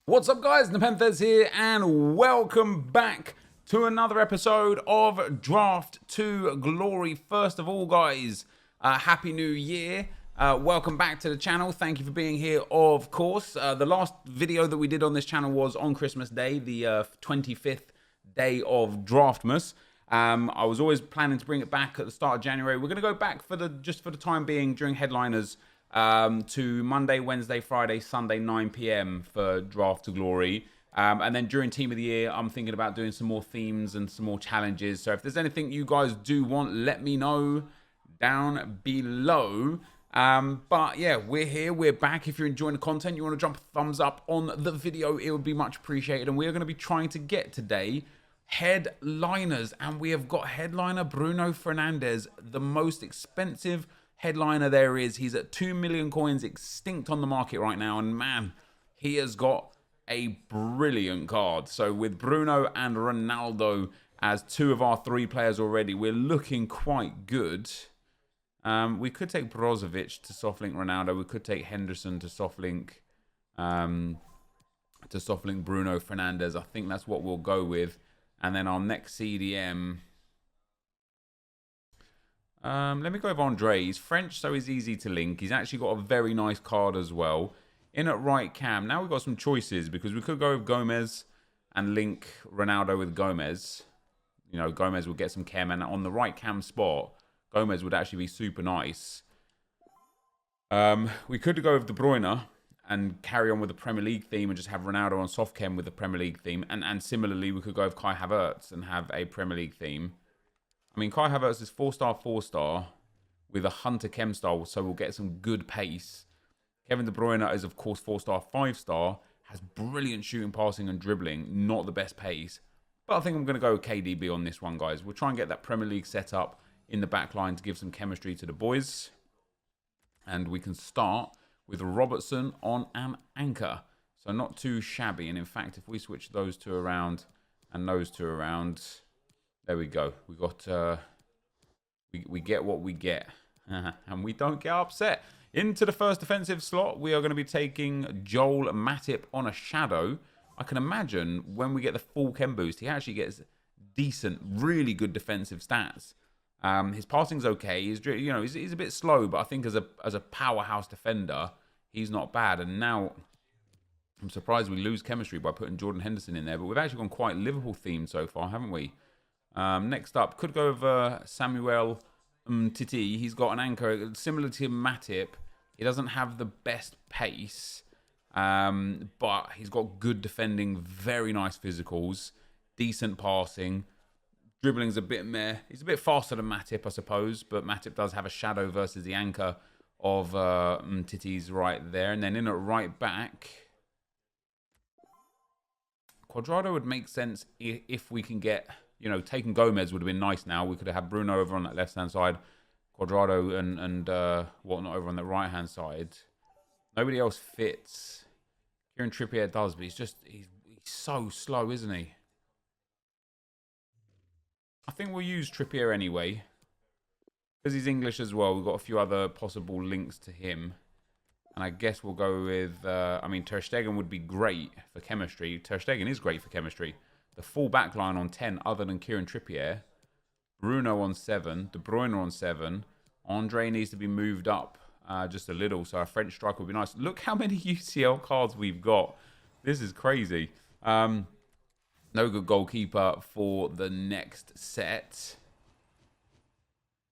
What's up, guys? Nepenthes here, and welcome back to another episode of Draft to Glory. First of all, guys, Happy New Year. Welcome back to the channel. Thank you for being here, of course. The last video that we did on this channel was on Christmas Day, the 25th day of Draftmas. I was always planning to bring it back at the start of January. We're going to go back for the time being during headliners to Monday, Wednesday, Friday, Sunday, 9 p.m. for Draft to Glory. And then during Team of the Year, I'm thinking about doing some more themes and some more challenges. So if there's anything you guys do want, let me know down below. But yeah, we're here, we're back. If you're enjoying the content, you want to drop a thumbs up on the video, it would be much appreciated. And we're going to be trying to get today headliners, and we have got headliner Bruno Fernandes, the most expensive headliner there is. He's at 2 million coins, extinct on the market right now, and man, he has got a brilliant card. So with Bruno and Ronaldo as two of our three players already, we're looking quite good. We could take Brozovic to softlink Ronaldo. We could take Henderson to softlink Bruno Fernandes. I think that's what we'll go with. And then our next CDM, let me go with Andre. He's French, so he's easy to link. He's actually got a very nice card as well. In at right cam, now we've got some choices because we could go with Gomez and link Ronaldo with Gomez. You know, Gomez would get some chem, and on the right cam spot, Gomez would actually be super nice. We could go with De Bruyne and carry on with the Premier League theme and just have Ronaldo on soft chem with the Premier League theme. And similarly, we could go with Kai Havertz and have a Premier League theme. I mean, Kai Havertz is 4-star, 4-star with a Hunter Chem style, so we'll get some good pace. Kevin De Bruyne is, of course, 4-star, 5-star, has brilliant shooting, passing, and dribbling, not the best pace. But I think I'm going to go with KDB on this one, guys. We'll try and get that Premier League set up in the back line to give some chemistry to the boys. And we can start with Robertson on an anchor. So not too shabby. And in fact, if we switch those two around and those two around, there we go. We got we get what we get. And we don't get upset. Into the first defensive slot, we are going to be taking Joel Matip on a shadow. I can imagine when we get the full chem boost, he actually gets decent, really good defensive stats. His passing's okay. He's a bit slow, but I think as a powerhouse defender, he's not bad. And now I'm surprised we lose chemistry by putting Jordan Henderson in there, but we've actually gone quite Liverpool themed so far, haven't we? Next up, could go over Samuel Titi. He's got an anchor similar to Matip. He doesn't have the best pace, but he's got good defending, very nice physicals, decent passing. Dribbling's a bit meh. He's a bit faster than Matip, I suppose, but Matip does have a shadow versus the anchor of Titi's right there. And then in at right back, Quadrado would make sense if we can get, you know, taking Gomez would have been nice now. We could have had Bruno over on that left-hand side, Quadrado and whatnot over on the right-hand side. Nobody else fits. Kieran Trippier does, but he's so slow, isn't he? I think we'll use Trippier anyway. Because he's English as well, we've got a few other possible links to him. And I guess we'll go with, I mean, Ter Stegen would be great for chemistry. Ter Stegen is great for chemistry. The full back line on 10 other than Kieran Trippier. Bruno on 7. De Bruyne on 7. Andre needs to be moved up just a little. So a French striker would be nice. Look how many UCL cards we've got. This is crazy. No good goalkeeper for the next set.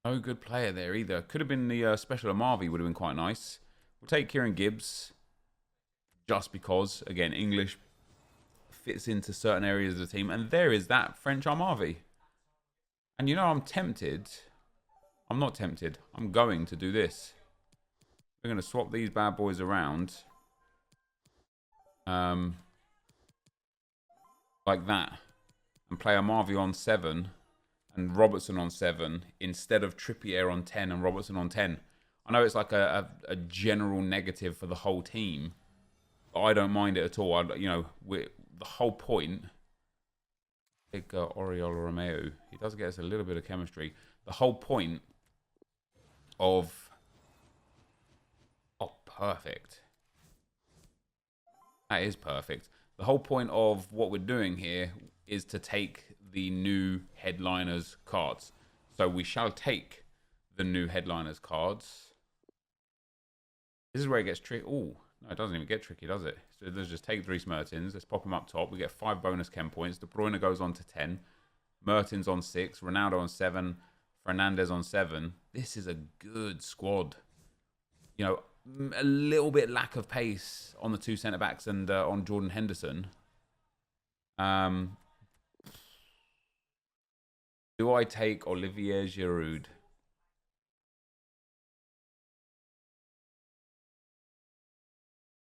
No good player there either. Could have been the special Amavi, would have been quite nice. We'll take Kieran Gibbs. Just because, again, English fits into certain areas of the team. And there is that French Amavi. And you know, I'm tempted. I'm not tempted. I'm going to do this. We're going to swap these bad boys around. Like that, and play Amavi on 7 and Robertson on 7 instead of Trippier on 10 and Robertson on 10. I know it's like a general negative for the whole team, but I don't mind it at all. The whole point. Take Oriol Romeo. He does get us a little bit of chemistry. The whole point of perfect. That is perfect. The whole point of what we're doing here is to take the new headliners cards. So we shall take the new headliners cards. This is where it gets tricky. Oh, no, it doesn't even get tricky, does it? So let's just take Dries Mertens. Let's pop him up top. We get 5 bonus chem points. De Bruyne goes on to 10. Mertens on 6. Ronaldo on 7. Fernandes on 7. This is a good squad. You know, a little bit lack of pace on the 2 centre-backs and on Jordan Henderson. Do I take Olivier Giroud?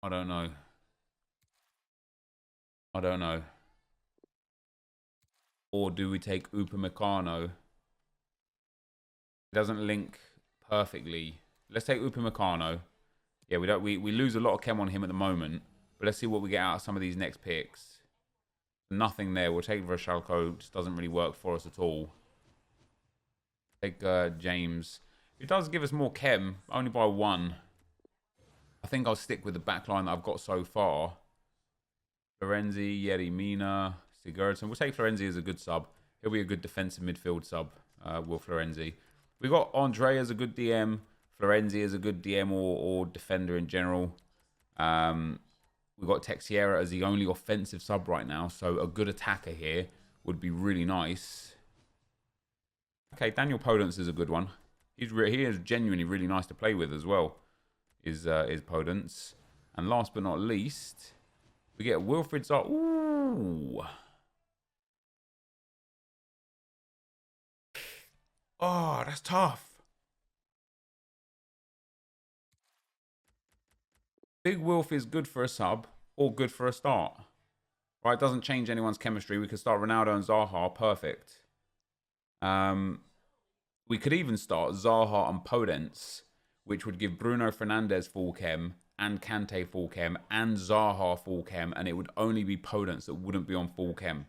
I don't know. I don't know. Or do we take Upamecano? It doesn't link perfectly. Let's take Upamecano. Yeah, we lose a lot of chem on him at the moment. But let's see what we get out of some of these next picks. Nothing there. We'll take Vrashalko. Just doesn't really work for us at all. Take James. It does give us more chem, only by 1. I think I'll stick with the backline that I've got so far. Florenzi, Yerry Mina, Sigurdsson. We'll take Florenzi as a good sub. He'll be a good defensive midfield sub, Will Florenzi. We got Andre as a good DM. Florenzi as a good DM or defender in general. We've got Texiera as the only offensive sub right now. So a good attacker here would be really nice. Okay, Daniel Podence is a good one. He is genuinely really nice to play with as well. Is Podence. And last but not least, we get Wilfried Zaha. Ooh. Oh, that's tough. Big Wilf is good for a sub or good for a start. Right, doesn't change anyone's chemistry. We could start Ronaldo and Zaha. Perfect. We could even start Zaha and Podence, which would give Bruno Fernandes full chem and Kante full chem and Zaha full chem, and it would only be Podence that wouldn't be on full chem.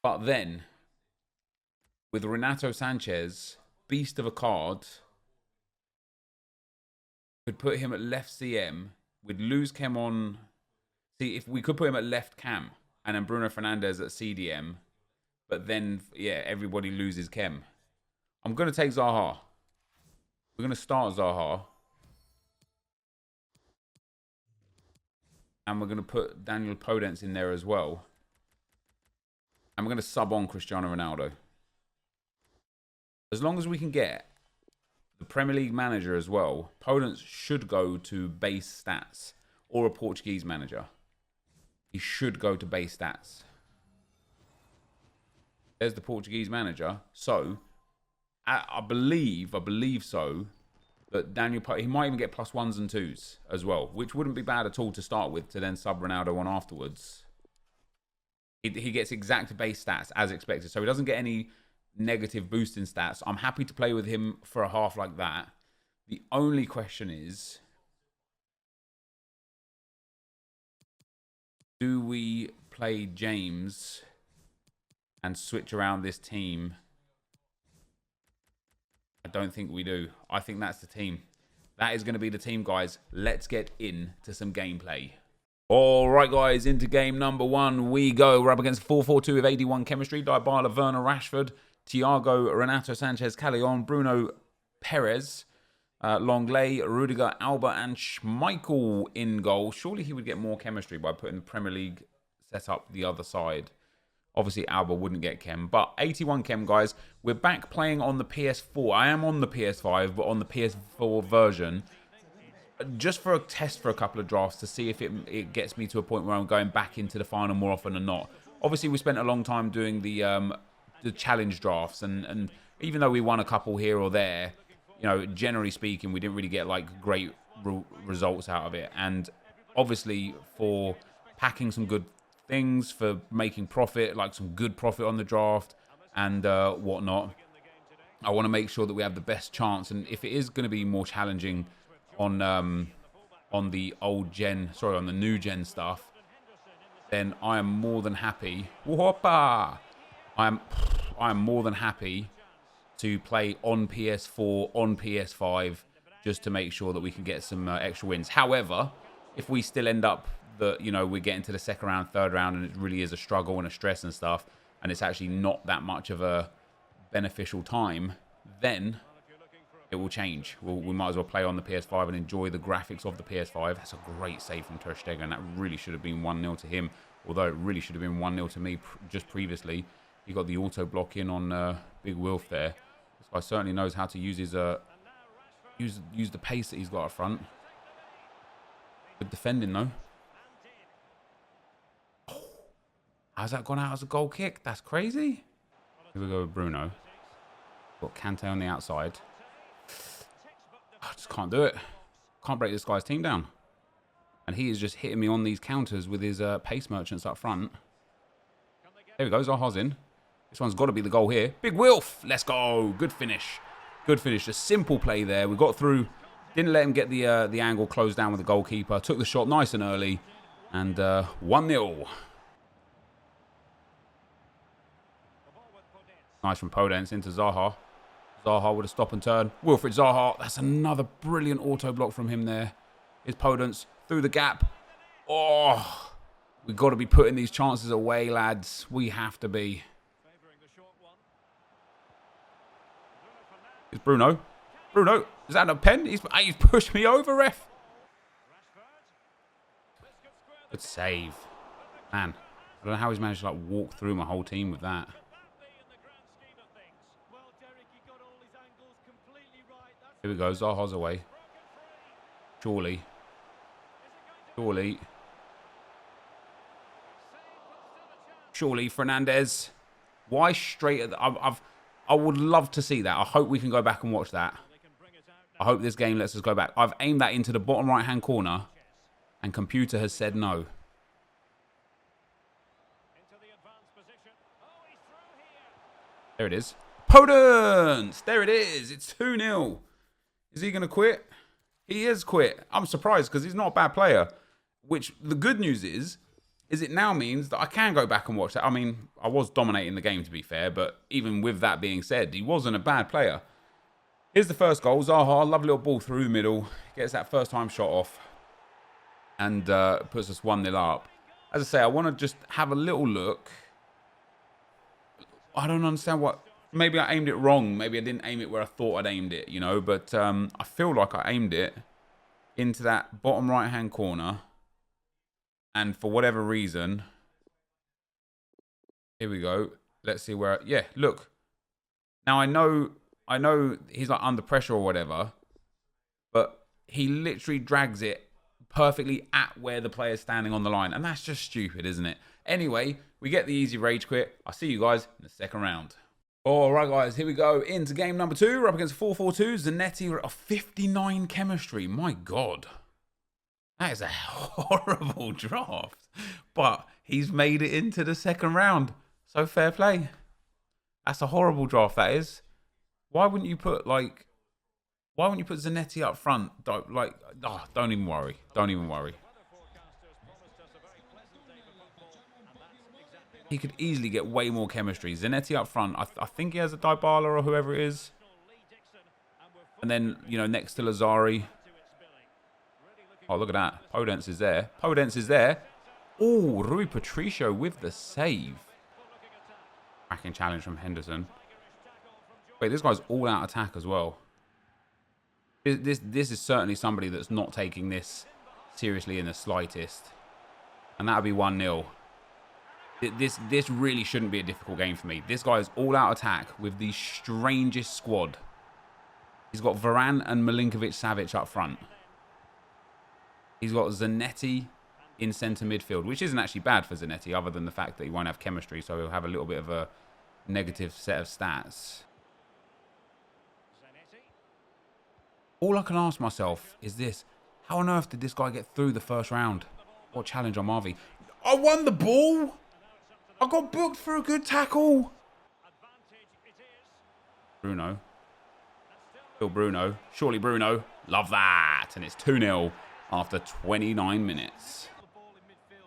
But then, with Renato Sanchez, beast of a card, could put him at left CM, we'd lose chem on... See, if we could put him at left cam, and then Bruno Fernandes at CDM, but then, yeah, everybody loses chem. I'm going to take Zaha. We're going to start Zaha. And we're going to put Daniel Podence in there as well. And we're going to sub on Cristiano Ronaldo. As long as we can get the Premier League manager as well, Podence should go to base stats. Or a Portuguese manager. He should go to base stats. There's the Portuguese manager. So... I believe so, that Daniel, he might even get +1s and 2s as well, which wouldn't be bad at all to start with, to then sub Ronaldo on afterwards. He gets exact base stats as expected, so he doesn't get any negative boosting stats. I'm happy to play with him for a half like that. The only question is, do we play James and switch around this team? I don't think we do. I think that's the team. That is going to be the team, guys. Let's get into some gameplay. All right, guys, into game number 1 we go. We're up against 4-4-2 with 81 chemistry. Dybala, Werner, Rashford, Thiago, Renato Sanchez, Callejon, Bruno Perez, Longley, Rudiger, Alba, and Schmeichel in goal. Surely he would get more chemistry by putting the Premier League setup the other side. Obviously, Alba wouldn't get chem, but 81 chem, guys. We're back playing on the PS4. I am on the PS5, but on the PS4 version. Just for a test for a couple of drafts to see if it gets me to a point where I'm going back into the final more often than not. Obviously, we spent a long time doing the challenge drafts, and even though we won a couple here or there, you know, generally speaking, we didn't really get like great results out of it. And obviously, for packing some good things, for making profit, like some good profit on the draft and whatnot, I want to make sure that we have the best chance. And if it is going to be more challenging on the old gen, sorry, on the new gen stuff, then I am more than happy. Whoppa! I am more than happy to play on PS4, on PS5, just to make sure that we can get some extra wins. However, if we still end up that, you know, we're getting to the second round, third round, and it really is a struggle and a stress and stuff, and it's actually not that much of a beneficial time, then it will change. We might as well play on the PS5 and enjoy the graphics of the PS5. That's a great save from Ter Stegen. That really should have been 1-0 to him, although it really should have been 1-0 to me just previously. He got the auto block in on Big Wilf there. This guy certainly knows how to use his use the pace that he's got up front. Good defending though. Oh, how's that gone out as a goal kick? That's crazy. Here we go with Bruno. Got Kante on the outside. I just can't do it. Can't break this guy's team down. And he is just hitting me on these counters with his pace merchants up front. There we go. Zaha's in. This one's got to be the goal here. Big Wilf. Let's go. Good finish. Good finish. A simple play there. We got through. Didn't let him get the angle closed down with the goalkeeper. Took the shot nice and early. And 1-0. Nice from Podence into Zaha. Zaha with a stop and turn. Wilfried Zaha. That's another brilliant auto block from him there. Here's Podence through the gap. Oh, we've got to be putting these chances away, lads. We have to be. It's Bruno. Bruno, is that a pen? He's pushed me over, ref. Good save. Man, I don't know how he's managed to like walk through my whole team with that. Here we go. Zaha's away. Surely. Surely. Surely, Fernandez. Why straight at the... I would love to see that. I hope we can go back and watch that. I hope this game lets us go back. I've aimed that into the bottom right-hand corner, and computer has said no. There it is. Podence! There it is. It's 2-0. Is he going to quit? He is quit. I'm surprised because he's not a bad player. Which, the good news is it now means that I can go back and watch that. I mean, I was dominating the game to be fair, but even with that being said, he wasn't a bad player. Here's the first goal. Zaha, lovely little ball through the middle. Gets that first time shot off. And puts us 1-0 up. As I say, I want to just have a little look. I don't understand what... Maybe I aimed it wrong. Maybe I didn't aim it where I thought I'd aimed it, you know. But I feel like I aimed it into that bottom right-hand corner. And for whatever reason... Here we go. Let's see where... Yeah, look. Now, I know he's like under pressure or whatever. But he literally drags it perfectly at where the player's standing on the line. And that's just stupid, isn't it? Anyway, we get the easy rage quit. I'll see you guys in the second round. All right, guys, here we go into game number 2. We're up against 4-4-2. Zanetti of 59 chemistry. My God. That is a horrible draft. But he's made it into the second round. So fair play. That's a horrible draft, that is. Why wouldn't you put, like... Why wouldn't you put Zanetti up front? Don't even worry. Don't even worry. He could easily get way more chemistry. Zanetti up front. I think he has a Dybala or whoever it is. And then, you know, next to Lazari. Oh, look at that. Podence is there. Podence is there. Oh, Rui Patricio with the save. Cracking challenge from Henderson. Wait, this guy's all out attack as well. This is certainly somebody that's not taking this seriously in the slightest. And that would be 1-0. This really shouldn't be a difficult game for me. This guy is all out attack with the strangest squad. He's got Varane and Milinkovic-Savic up front. He's got Zanetti in centre midfield, which isn't actually bad for Zanetti, other than the fact that he won't have chemistry, so he'll have a little bit of a negative set of stats. All I can ask myself is this. How on earth did this guy get through the first round? What challenge on Marvy? I won the ball! I got booked for a good tackle! Bruno. Still Bruno. Surely Bruno. Love that! And it's 2-0 after 29 minutes.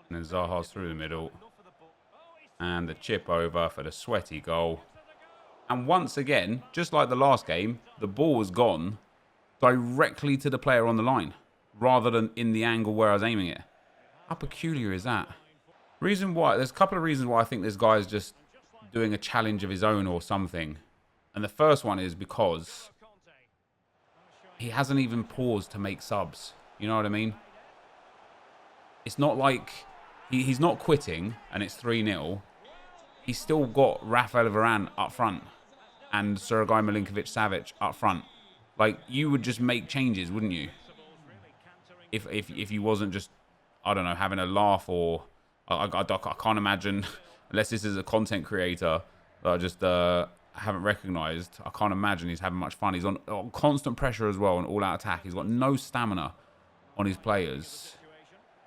And then Zaha's through the middle. And the chip over for the sweaty goal. And once again, just like the last game, the ball was gone directly to the player on the line. rather than in the angle where I was aiming it. How peculiar is that? Reason why, there's a couple of reasons why I think this guy is just doing a challenge of his own or something. And the first one is because he hasn't even paused to make subs. You know what I mean? It's not like he's not quitting and it's 3-0. He's still got Rafael Varane up front and Sergej Milinkovic-Savic up front. Like, you would just make changes, wouldn't you? If you wasn't just, I don't know, having a laugh or... I can't imagine, unless this is a content creator that I just haven't recognised, I can't imagine he's having much fun. He's on constant pressure as well, on all-out attack. He's got no stamina on his players.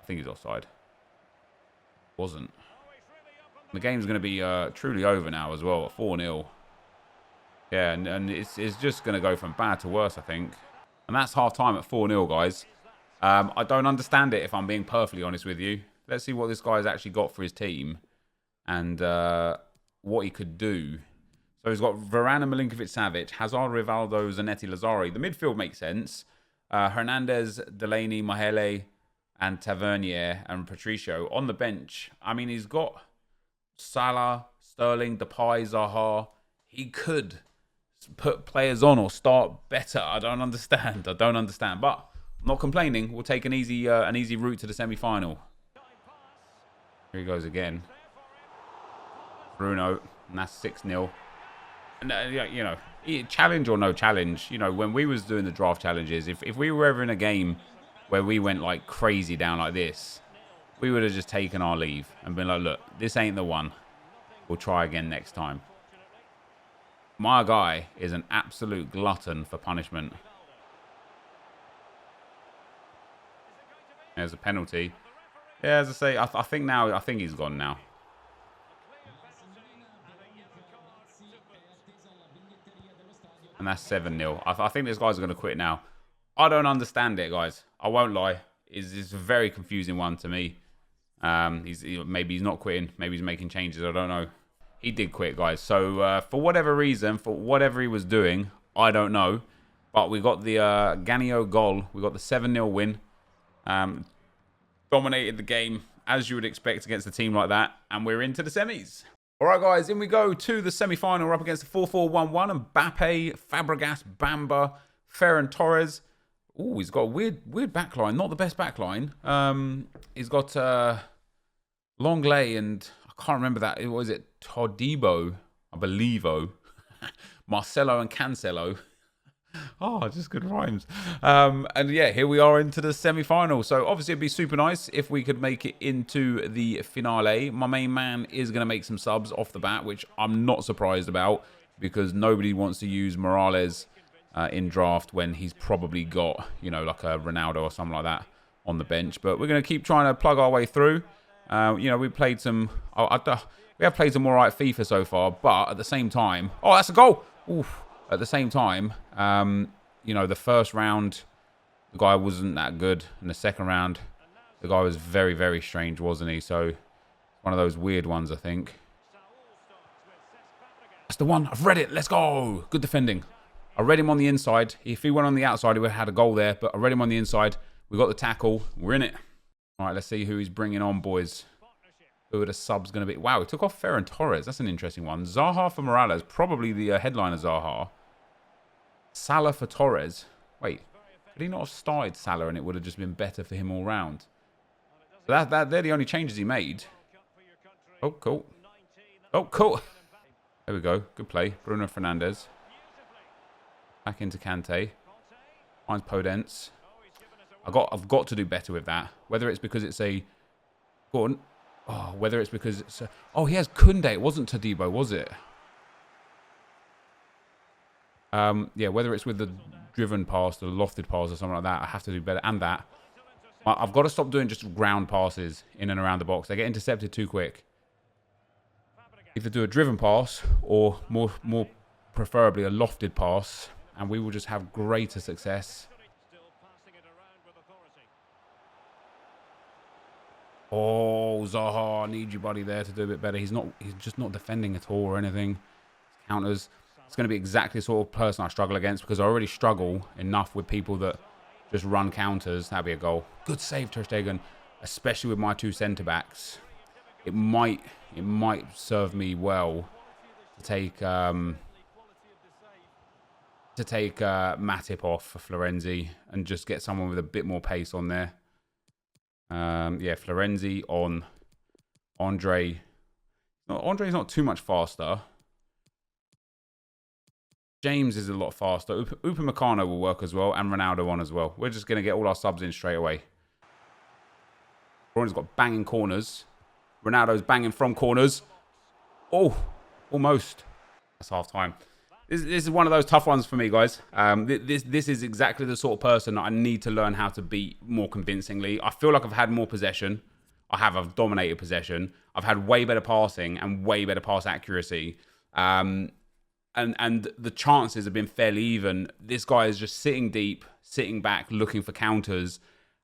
I think he's offside. Wasn't. The game's going to be truly over now as well, at 4-0. Yeah, and it's just going to go from bad to worse, I think. And that's half-time at 4-0, guys. I don't understand it, if I'm being perfectly honest with you. Let's see what this guy's actually got for his team and what he could do. So he's got Varane and Milinkovic-Savic, Hazard, Rivaldo, Zanetti, Lazari. The midfield makes sense. Hernandez, Delaney, Mahele, and Tavernier and Patricio. On the bench, I mean, he's got Salah, Sterling, Depay, Zaha. He could put players on or start better. I don't understand. But I'm not complaining. We'll take an easy route to the semi-final. Here he goes again. Bruno, and that's 6-0. And, you know, challenge or no challenge, you know, when we was doing the draft challenges, if we were ever in a game where we went like crazy down like this, we would have just taken our leave and been like, look, this ain't the one. We'll try again next time. My guy is an absolute glutton for punishment. There's a penalty. Yeah, as I say, I think he's gone now. And that's 7-0. I think this guy's going to quit now. I don't understand it, guys. I won't lie. It's a very confusing one to me. Maybe he's not quitting. Maybe he's making changes. I don't know. He did quit, guys. So, for whatever reason, for whatever he was doing, I don't know. But we got the Ganio goal. We got the 7-0 win. Dominated the game, as you would expect against a team like that. And we're into the semis. All right, guys, in we go to the semi-final. We're up against the 4-4-1-1. Mbappe, Fabregas, Bamba, Ferran Torres. Oh, he's got a weird backline. Not the best backline. He's got Longley and I can't remember that. What is it? Todibo, I believe. Marcelo and Cancelo. Oh, just good rhymes. And yeah, here we are into the semi-final. So obviously it'd be super nice if we could make it into the finale. My main man is going to make some subs off the bat, which I'm not surprised about because nobody wants to use Morales in draft when he's probably got, you know, like a Ronaldo or something like that on the bench. But we're going to keep trying to plug our way through. You know, we played some... we have played some all right FIFA so far, but at the same time... Oh, that's a goal! Oof. At the same time, you know, the first round, the guy wasn't that good. And the second round, the guy was very, very strange, wasn't he? So, one of those weird ones, I think. That's the one. I've read it. Let's go. Good defending. I read him on the inside. If he went on the outside, he would have had a goal there. But I read him on the inside. We got the tackle. We're in it. All right, let's see who he's bringing on, boys. Who are the subs going to be? Wow, he took off Ferran Torres. That's an interesting one. Zaha for Morales. Probably the headliner Zaha. Salah for Torres. Wait, could he not have started Salah and it would have just been better for him all round? So they're the only changes he made. Oh, cool. Oh, cool. There we go. Good play. Bruno Fernandes. Back into Kante. Finds Podence. I've got to do better with that. Whether it's because it's a... Go on. Oh, whether it's because it's... Oh, he has Koundé. It wasn't Todibo, was it? Yeah, whether it's with the driven pass, the lofted pass or something like that, I have to do better. And that. I've got to stop doing just ground passes in and around the box. They get intercepted too quick. Either do a driven pass or more preferably a lofted pass, and we will just have greater success. Oh, Zaha, I need you, buddy, there to do a bit better. He's just not defending at all or anything. Counters. It's going to be exactly the sort of person I struggle against because I already struggle enough with people that just run counters. That'd be a goal. Good save, Ter Stegen, especially with my two centre-backs. It might serve me well to take Matip off for Florenzi and just get someone with a bit more pace on there. Yeah, Florenzi on Andre. No, Andre's not too much faster. James is a lot faster. Upamecano will work as well, and Ronaldo on as well. We're just going to get all our subs in straight away. Ronaldo's got banging corners. Ronaldo's banging from corners. Oh, almost. That's half time. This is one of those tough ones for me, guys. This is exactly the sort of person that I need to learn how to beat more convincingly. I feel like I've had more possession. I've dominated possession. I've had way better passing and way better pass accuracy. And the chances have been fairly even. This guy is just sitting deep, sitting back, looking for counters.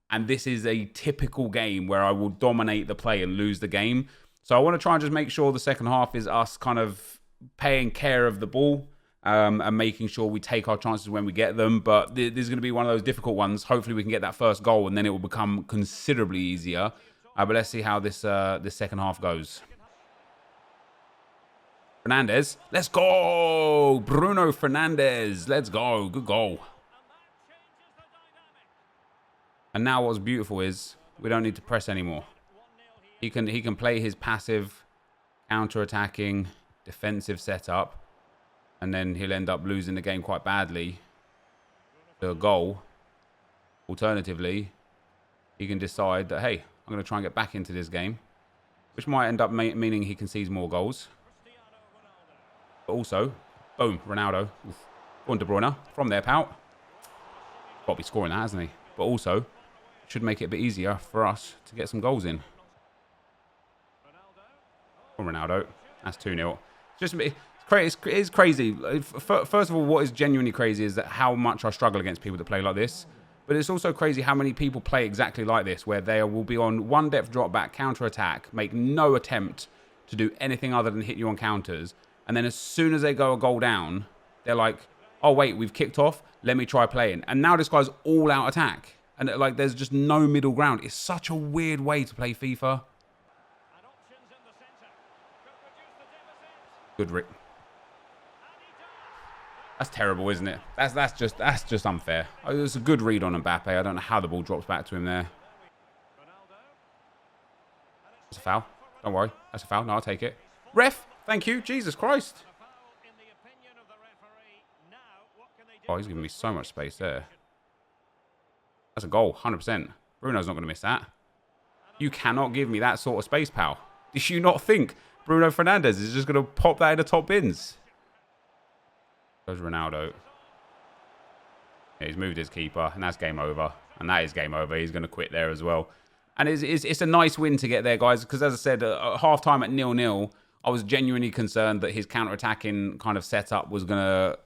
And this is a typical game where I will dominate the play and lose the game. So I want to try and just make sure the second half is us kind of paying care of the ball and making sure we take our chances when we get them. But this is going to be one of those difficult ones. Hopefully we can get that first goal and then it will become considerably easier. But let's see how this second half goes. Fernandes, let's go! Bruno Fernandes, let's go. Good goal. And now what's beautiful is we don't need to press anymore. He can play his passive, counter-attacking, defensive setup, and then he'll end up losing the game quite badly to a goal. Alternatively, he can decide that, hey, I'm going to try and get back into this game, which might end up meaning he concedes more goals. But also, boom, Ronaldo. Go on, De Bruyne. From there, pal. Got to be scoring that, hasn't he? But also, should make it a bit easier for us to get some goals in. From Ronaldo. That's 2-0. It's crazy. First of all, what is genuinely crazy is that how much I struggle against people that play like this. But it's also crazy how many people play exactly like this, where they will be on one depth drop back, counter attack, make no attempt to do anything other than hit you on counters. And then as soon as they go a goal down, they're like, oh, wait, we've kicked off. Let me try playing. And now this guy's all out attack. And like, there's just no middle ground. It's such a weird way to play FIFA. Good Rick. That's terrible, isn't it? That's just unfair. It was a good read on Mbappe. I don't know how the ball drops back to him there. That's a foul. Don't worry. That's a foul. No, I'll take it. Ref, thank you. Jesus Christ. Oh, he's giving me so much space there. That's a goal, 100%. Bruno's not going to miss that. You cannot give me that sort of space, pal. Did you not think Bruno Fernandes is just going to pop that in the top bins? Goes Ronaldo. Yeah, he's moved his keeper, and that's game over. And that is game over. He's going to quit there as well. And it's a nice win to get there, guys, because as I said, at half-time at 0-0, I was genuinely concerned that his counter-attacking kind of setup was gonna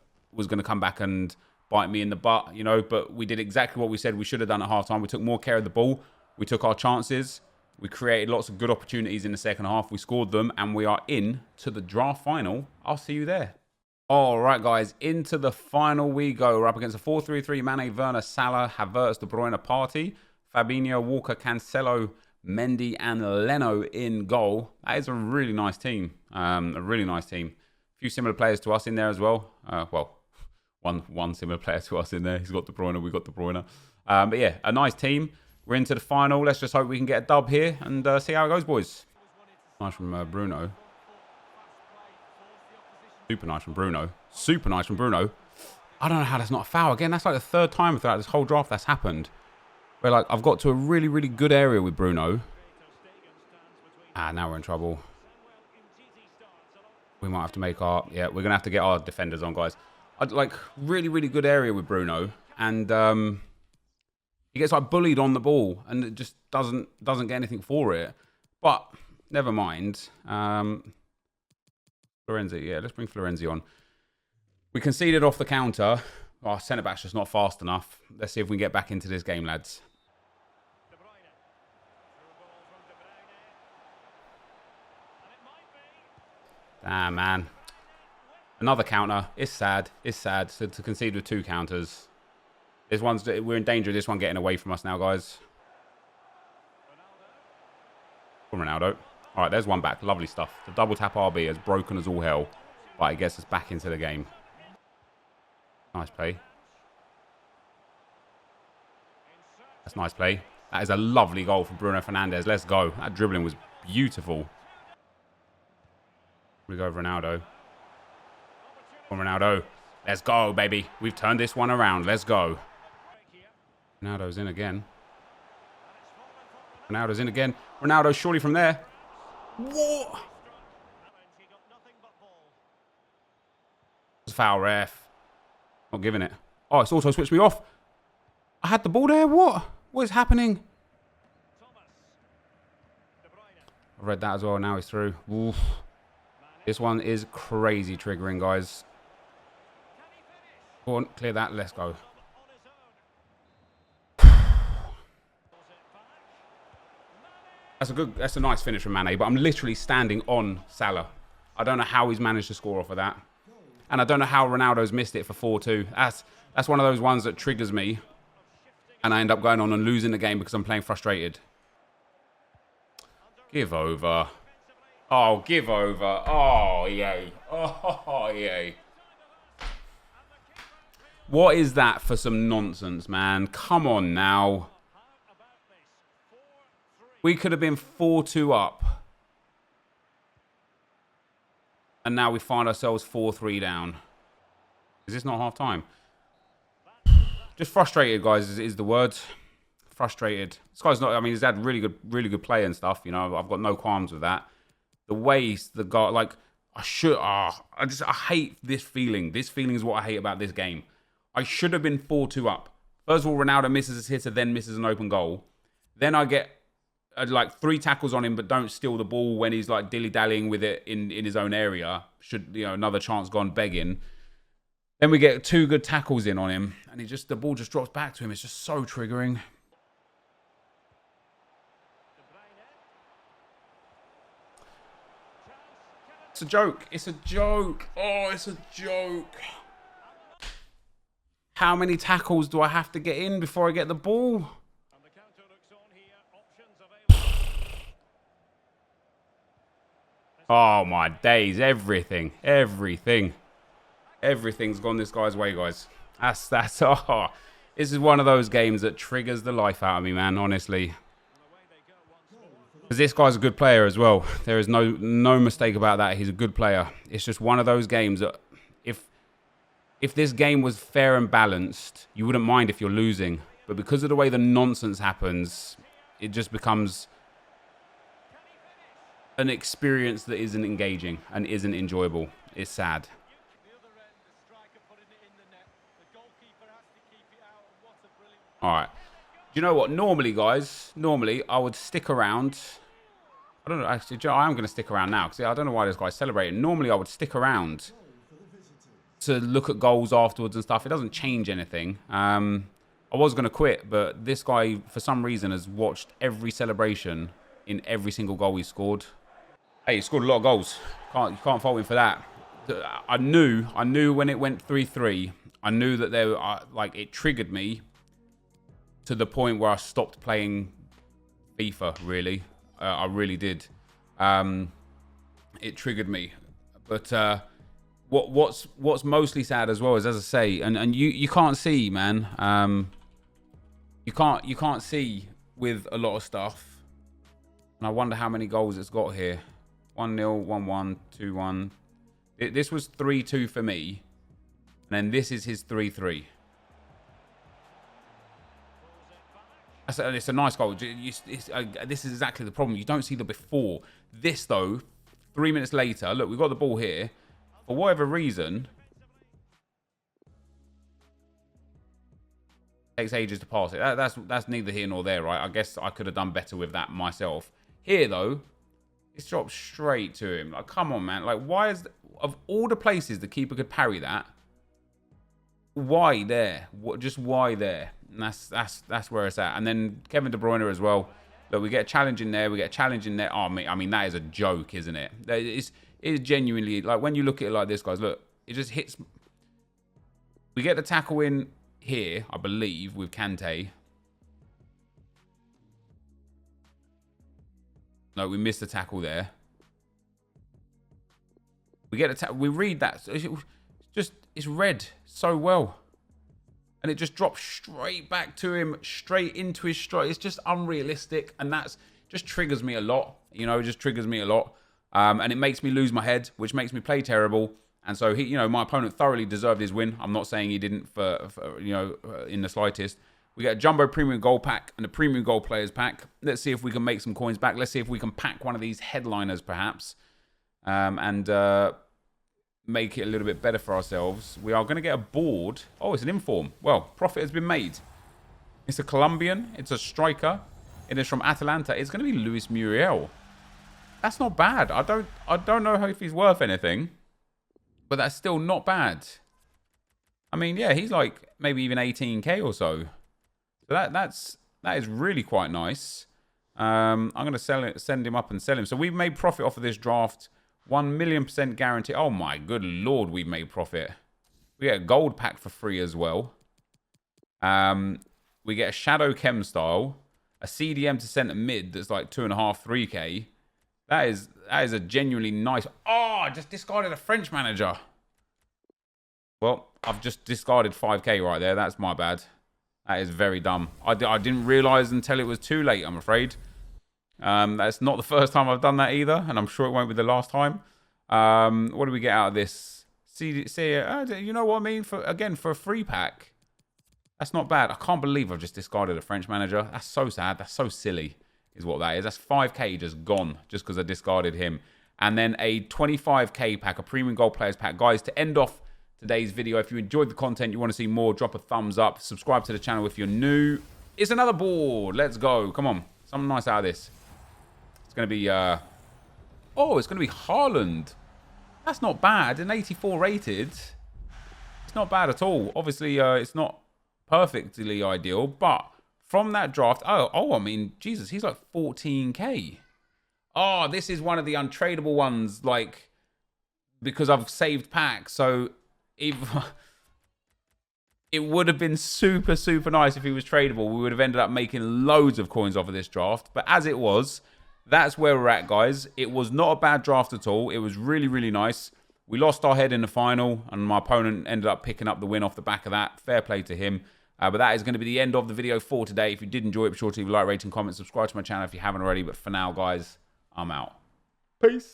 come back and bite me in the butt, you know. But we did exactly what we said we should have done at half-time. We took more care of the ball. We took our chances. We created lots of good opportunities in the second half. We scored them, and we are in to the draft final. I'll see you there. All right, guys, into the final we go. We're up against a 4-3-3. Mane, Werner, Salah, Havertz, De Bruyne, Partey, Fabinho, Walker, Cancelo, Mendy, and Leno in goal. That is a really nice team. A really nice team. A few similar players to us in there as well. Well, one similar player to us in there. He's got De Bruyne. We've got De Bruyne. But yeah, a nice team. We're into the final. Let's just hope we can get a dub here and see how it goes, boys. Nice from Bruno. Super nice from Bruno. Super nice from Bruno. I don't know how that's not a foul. Again, that's like the third time throughout this whole draft that's happened. Where like I've got to a really, really good area with Bruno. Now we're in trouble. We might have to make our... Yeah, we're going to have to get our defenders on, guys. I'd like really, really good area with Bruno. And he gets like bullied on the ball. And it just doesn't get anything for it. But never mind. Florenzi, yeah, let's bring Florenzi on. We conceded off the counter. Our centre-back's just not fast enough. Let's see if we can get back into this game, lads. Damn, man. Another counter. It's sad. It's sad to concede with two counters. We're in danger of this one getting away from us now, guys. From Ronaldo. All right, there's one back. Lovely stuff. The double tap RB has broken as all hell, but it gets us back into the game. Nice play. That's nice play. That is a lovely goal from Bruno Fernandes. Let's go. That dribbling was beautiful. We go Ronaldo. Come on, Ronaldo. Let's go, baby. We've turned this one around. Let's go. Ronaldo's in again. Ronaldo's in again. Ronaldo surely from there. What? Foul, ref. Not giving it. Oh, it's auto switched me off. I had the ball there. What? What is happening? I read that as well. Now he's through. Oof. This one is crazy triggering, guys. Go on, clear that. Let's go. That's a nice finish from Mane, but I'm literally standing on Salah. I don't know how he's managed to score off of that. And I don't know how Ronaldo's missed it for 4-2. That's one of those ones that triggers me. And I end up going on and losing the game because I'm playing frustrated. Give over. Oh, give over. Oh, yay. Oh, yay. What is that for some nonsense, man? Come on now. We could have been 4-2 up. And now we find ourselves 4-3 down. Is this not half time? Just frustrated, guys, is the word. Frustrated. This guy's not, I mean, he's had really good play and stuff. You know, I've got no qualms with that. The way the guy, like, I hate this feeling. This feeling is what I hate about this game. I should have been 4-2 up. First of all, Ronaldo misses his hitter, then misses an open goal. Then I get like 3 tackles on him, but don't steal the ball when he's like dilly-dallying with it in his own area. Should, you know, another chance gone begging. Then we get 2 good tackles in on him, and the ball just drops back to him. It's just so triggering. It's a joke. It's a joke. Oh, it's a joke. How many tackles do I have to get in before I get the ball? Oh, my days. Everything's gone this guy's way, guys. Oh, this is one of those games that triggers the life out of me, man, honestly. Because this guy's a good player as well. There is no mistake about that. He's a good player. It's just one of those games that if this game was fair and balanced, you wouldn't mind if you're losing. But because of the way the nonsense happens, it just becomes an experience that isn't engaging and isn't enjoyable. It's sad. All right. Do you know what? Normally, guys, I would stick around. I don't know. Actually, I am going to stick around now because I don't know why this guy's celebrating. Normally, I would stick around to look at goals afterwards and stuff. It doesn't change anything. I was going to quit, but this guy, for some reason, has watched every celebration in every single goal he scored. Hey, he scored a lot of goals. You can't fault him for that. I knew when it went 3-3. I knew that it triggered me to the point where I stopped playing FIFA. Really, I really did. It triggered me. But what's mostly sad as well is, as I say, and you can't see, man. You can't see with a lot of stuff. And I wonder how many goals it's got here. 1-0, 1-1, 2-1. This was 3-2 for me. And then this is his 3-3. It's a nice goal. This is exactly the problem. You don't see the before. This, though, 3 minutes later, look, we've got the ball here. For whatever reason, it takes ages to pass it. That's neither here nor there, right? I guess I could have done better with that myself. Here, though, it's dropped straight to him. Like, come on, man. Like, why is... Of all the places the keeper could parry that, why there? Just why there? And that's where it's at. And then Kevin De Bruyne as well. Look, we get a challenge in there. We get a challenge in there. Oh, I mean, that is a joke, isn't it? It's genuinely... Like, when you look at it like this, guys, look. It just hits... We get the tackle in. here, I believe, with Kante. No, we missed the tackle there. We get a we read that. It's read so well. And it just drops straight back to him, straight into his strike. It's just unrealistic. And that's just triggers me a lot. You know, it just triggers me a lot. And it makes me lose my head, which makes me play terrible. And so, my opponent thoroughly deserved his win. I'm not saying he didn't for in the slightest. We get a Jumbo Premium Gold Pack and a Premium Gold Players Pack. Let's see if we can make some coins back. Let's see if we can pack one of these headliners, perhaps. And make it a little bit better for ourselves. We are going to get a board. Oh, it's an inform. Well, profit has been made. It's a Colombian. It's a striker. It is from Atalanta. It's going to be Luis Muriel. That's not bad. I don't know if he's worth anything, but that's still not bad. I mean, yeah, he's like maybe even 18k or so. So that is really quite nice. I'm going to send him up and sell him. So we've made profit off of this draft. 1,000,000% guarantee. Oh my good lord, we've made profit. We get a gold pack for free as well. We get a Shadow Chem style, a CDM to centre mid that's like 2.5, 3k. That is a genuinely nice. Oh, I just discarded a French manager. Well, I've just discarded 5k right there. That's my bad. That is very dumb. I didn't realise until it was too late, I'm afraid. That's not the first time I've done that either, and I'm sure it won't be the last time. What do we get out of this? You know what I mean? For a free pack, that's not bad. I can't believe I've just discarded a French manager. That's so sad. That's so silly, is what that is. That's 5k just gone just because I discarded him. And then a 25k pack, a Premium Gold Players Pack. Guys, to end off today's video, if you enjoyed the content, you want to see more, drop a thumbs up. Subscribe to the channel if you're new. It's another board. Let's go. Come on. Something nice out of this. It's going to be... oh, it's going to be Haaland. That's not bad. An 84 rated. It's not bad at all. Obviously, it's not perfectly ideal, but from that draft... Oh, I mean, Jesus, he's like 14k. Oh, this is one of the untradeable ones, like, because I've saved packs. So if it would have been super, super nice if he was tradable. We would have ended up making loads of coins off of this draft. But as it was, that's where we're at, guys. It was not a bad draft at all. It was really, really nice. We lost our head in the final, and my opponent ended up picking up the win off the back of that. Fair play to him. But that is going to be the end of the video for today. If you did enjoy it, be sure to leave a like, rating, comment, subscribe to my channel if you haven't already. But for now, guys, I'm out. Peace.